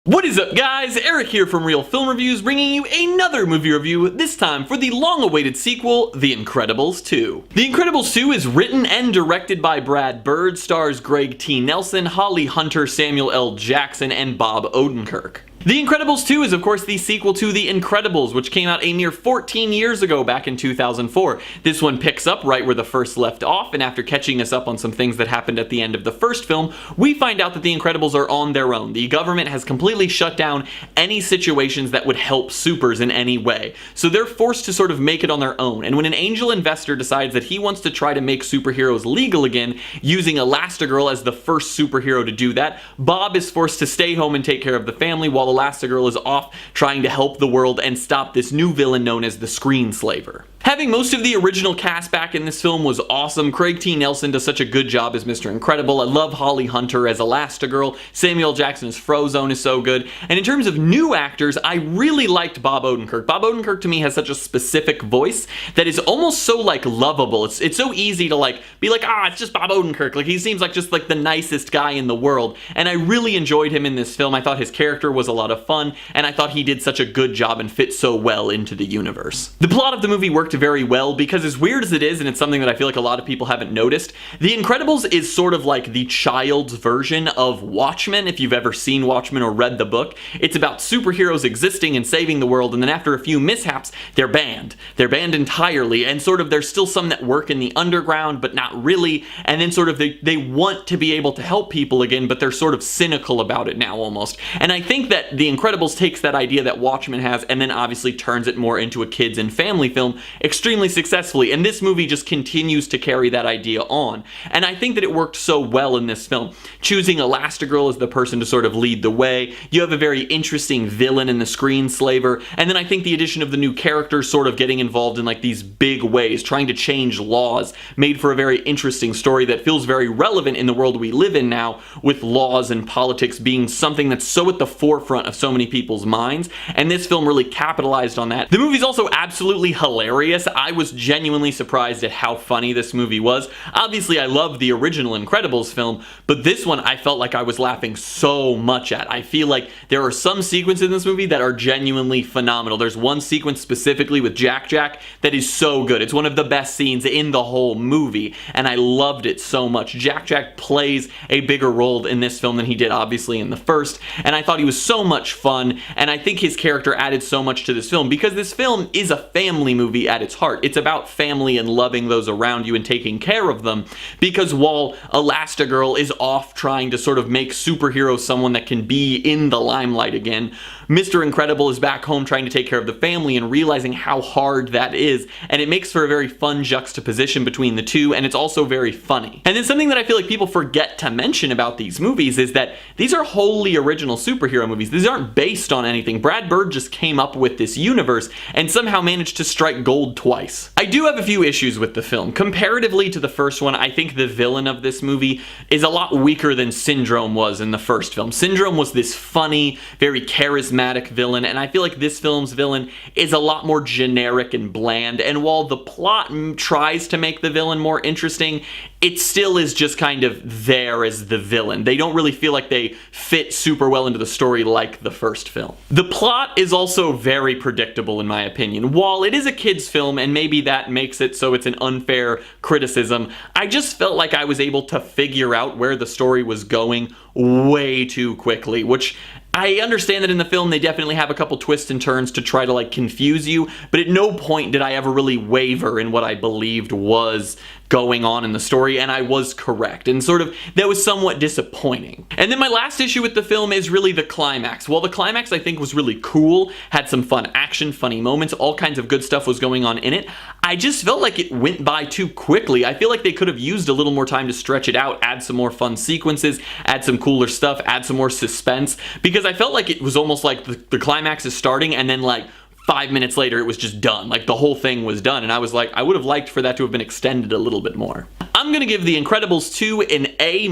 What is up, guys? Eric here from Real Film Reviews, bringing you another movie review, this time for the long-awaited sequel, The Incredibles 2. The Incredibles 2 is written and directed by Brad Bird, stars Greg T. Nelson, Holly Hunter, Samuel L. Jackson, and Bob Odenkirk. The Incredibles 2 is of course the sequel to The Incredibles, which came out a mere 14 years ago back in 2004. This one picks up right where the first left off, and after catching us up on some things that happened at the end of the first film, we find out that the Incredibles are on their own. The government has completely shut down any situations that would help supers in any way. So they're forced to sort of make it on their own, and when an angel investor decides that he wants to try to make superheroes legal again, using Elastigirl as the first superhero to do that, Bob is forced to stay home and take care of the family while Elastigirl is off trying to help the world and stop this new villain known as the Screenslaver. Having most of the original cast back in this film was awesome. Craig T. Nelson does such a good job as Mr. Incredible. I love Holly Hunter as Elastigirl. Samuel L. Jackson as Frozone is so good. And in terms of new actors, I really liked Bob Odenkirk. Bob Odenkirk to me has such a specific voice that is almost so like lovable. It's so easy to like be like, it's just Bob Odenkirk. Like he seems like just like the nicest guy in the world. And I really enjoyed him in this film. I thought his character was a lot of fun, and I thought he did such a good job and fit so well into the universe. The plot of the movie worked very well because, as weird as it is, and it's something that I feel like a lot of people haven't noticed, The Incredibles is sort of like the child's version of Watchmen, if you've ever seen Watchmen or read the book. It's about superheroes existing and saving the world, and then after a few mishaps, they're banned. They're banned entirely, and sort of there's still some that work in the underground, but not really, and then sort of they want to be able to help people again, but they're sort of cynical about it now almost. And I think that The Incredibles takes that idea that Watchmen has and then obviously turns it more into a kids and family film extremely successfully, and this movie just continues to carry that idea on. And I think that it worked so well in this film. Choosing Elastigirl as the person to sort of lead the way, you have a very interesting villain in the Screenslaver, and then I think the addition of the new characters sort of getting involved in like these big ways, trying to change laws, made for a very interesting story that feels very relevant in the world we live in now, with laws and politics being something that's so at the forefront of so many people's minds, and this film really capitalized on that. The movie's also absolutely hilarious. I was genuinely surprised at how funny this movie was. Obviously, I love the original Incredibles film, but this one I felt like I was laughing so much at. I feel like there are some sequences in this movie that are genuinely phenomenal. There's one sequence specifically with Jack Jack that is so good. It's one of the best scenes in the whole movie, and I loved it so much. Jack Jack plays a bigger role in this film than he did obviously in the first, and I thought he was so much fun, and I think his character added so much to this film because this film is a family movie at its heart. It's about family and loving those around you and taking care of them, because while Elastigirl is off trying to sort of make superheroes someone that can be in the limelight again, Mr. Incredible is back home trying to take care of the family and realizing how hard that is, and it makes for a very fun juxtaposition between the two, and it's also very funny. And then something that I feel like people forget to mention about these movies is that these are wholly original superhero movies. These aren't based on anything. Brad Bird just came up with this universe and somehow managed to strike gold twice. I do have a few issues with the film. Comparatively to the first one, I think the villain of this movie is a lot weaker than Syndrome was in the first film. Syndrome was this funny, very charismatic villain, and I feel like this film's villain is a lot more generic and bland, and while the plot tries to make the villain more interesting, it still is just kind of there as the villain. They don't really feel like they fit super well into the story like the first film. The plot is also very predictable in my opinion. While it is a kid's film, and maybe that makes it so it's an unfair criticism, I just felt like I was able to figure out where the story was going way too quickly, which I understand that in the film they definitely have a couple twists and turns to try to like confuse you, but at no point did I ever really waver in what I believed was going on in the story, and I was correct, and sort of that was somewhat disappointing. And then my last issue with the film is really the climax. While the climax I think was really cool, had some fun action, funny moments, all kinds of good stuff was going on in it, I just felt like it went by too quickly. I feel like they could have used a little more time to stretch it out, add some more fun sequences, add some cooler stuff, add some more suspense, because I felt like it was almost like the climax is starting and then like 5 minutes later it was just done. Like the whole thing was done, and I was like, I would have liked for that to have been extended a little bit more. I'm gonna give The Incredibles 2 an A-.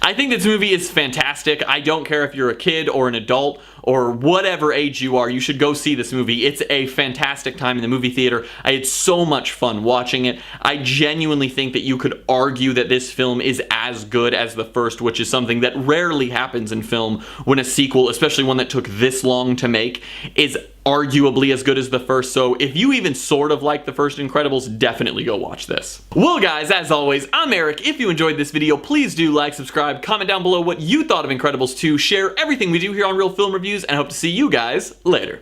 I think this movie is fantastic. I don't care if you're a kid or an adult or whatever age you are, you should go see this movie. It's a fantastic time in the movie theater. I had so much fun watching it. I genuinely think that you could argue that this film is as good as the first, which is something that rarely happens in film when a sequel, especially one that took this long to make, is arguably as good as the first. So if you even sort of like the first Incredibles, definitely go watch this. Well guys, as always, I'm Eric. If you enjoyed this video, please do like, subscribe, comment down below what you thought of Incredibles 2, share everything we do here on Real Film Reviews, and I hope to see you guys later.